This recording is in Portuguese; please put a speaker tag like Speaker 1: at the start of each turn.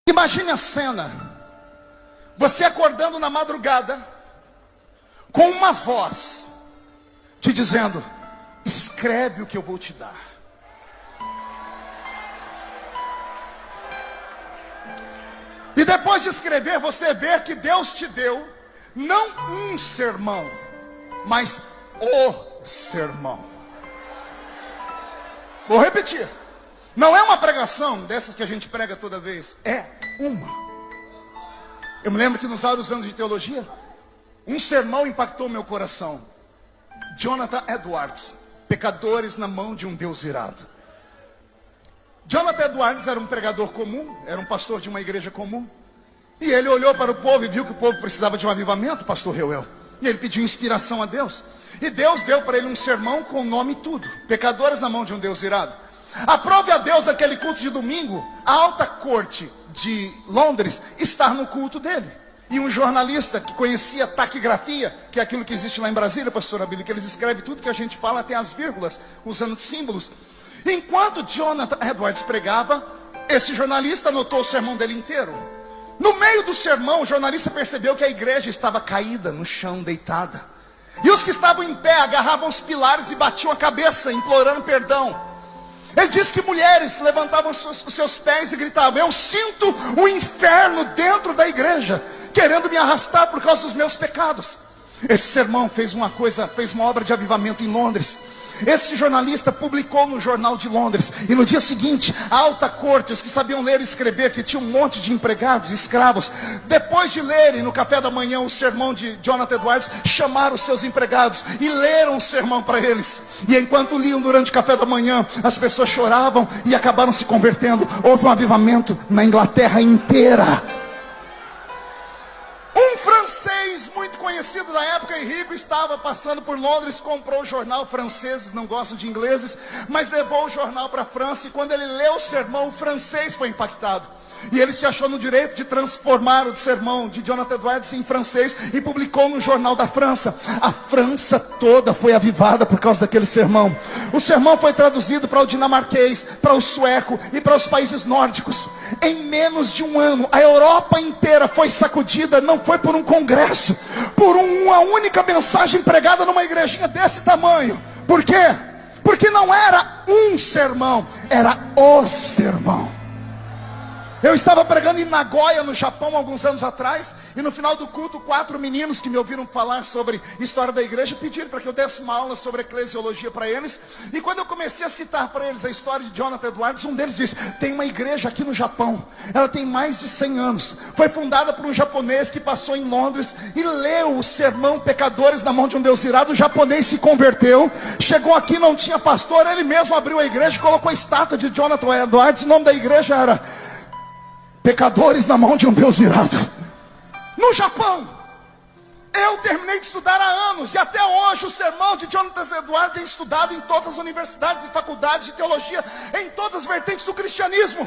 Speaker 1: Imagine a cena, você acordando na madrugada, com uma voz, te dizendo, escreve o que eu vou te dar. E depois de escrever, você vê que Deus te deu, não um sermão, mas o sermão. Vou repetir. Não é uma pregação dessas que a gente prega toda vez. É uma. Eu me lembro que nos vários anos de teologia, um sermão impactou meu coração. Jonathan Edwards, Pecadores na Mão de um Deus Irado. Jonathan Edwards era um pregador comum, era um pastor de uma igreja comum. E ele olhou para o povo e viu que o povo precisava de um avivamento, pastor Reuel. E ele pediu inspiração a Deus. E Deus deu para ele um sermão com o nome e tudo. Pecadores na Mão de um Deus Irado. Aprove a Deus daquele culto de domingo, a alta corte de Londres estar no culto dele. E um jornalista que conhecia taquigrafia, que é aquilo que existe lá em Brasília, pastora Bíblia, que eles escrevem tudo que a gente fala, até as vírgulas, usando símbolos. Enquanto Jonathan Edwards pregava, esse jornalista anotou o sermão dele inteiro. No meio do sermão, o jornalista percebeu que a igreja estava caída no chão, deitada. E os que estavam em pé agarravam os pilares e batiam a cabeça, implorando perdão. Ele disse que mulheres levantavam os seus pés e gritavam, eu sinto o inferno dentro da igreja, querendo me arrastar por causa dos meus pecados. Esse sermão fez uma obra de avivamento em Londres. Esse jornalista publicou no Jornal de Londres. E no dia seguinte, a alta corte, os que sabiam ler e escrever, que tinha um monte de empregados, escravos, depois de lerem no café da manhã o sermão de Jonathan Edwards, chamaram os seus empregados e leram o sermão para eles. E enquanto liam durante o café da manhã, as pessoas choravam e acabaram se convertendo. Houve um avivamento na Inglaterra inteira. Um francês muito conhecido da época e rico estava passando por Londres, comprou o jornal. Franceses não gostam de ingleses, mas levou o jornal para a França. E quando ele leu o sermão, o francês foi impactado. E ele se achou no direito de transformar o sermão de Jonathan Edwards em francês e publicou no jornal da França. A França toda foi avivada por causa daquele sermão. O sermão foi traduzido para o dinamarquês, para o sueco e para os países nórdicos. Em menos de um ano, a Europa inteira foi sacudida, não foi por um congresso, por uma única mensagem pregada numa igrejinha desse tamanho. Por quê? Porque não era um sermão, era o sermão. Eu estava pregando em Nagoya, no Japão, alguns anos atrás. E no final do culto, 4 meninos que me ouviram falar sobre história da igreja pediram para que eu desse uma aula sobre eclesiologia para eles. E quando eu comecei a citar para eles a história de Jonathan Edwards, um deles disse, tem uma igreja aqui no Japão. Ela tem mais de 100 anos. Foi fundada por um japonês que passou em Londres e leu o sermão Pecadores na Mão de um Deus Irado. O japonês se converteu. Chegou aqui, não tinha pastor. Ele mesmo abriu a igreja, colocou a estátua de Jonathan Edwards. O nome da igreja era Pecadores na Mão de um Deus Irado. No Japão. Eu terminei de estudar há anos. E até hoje o sermão de Jonathan Edwards é estudado em todas as universidades e faculdades de teologia, em todas as vertentes do cristianismo.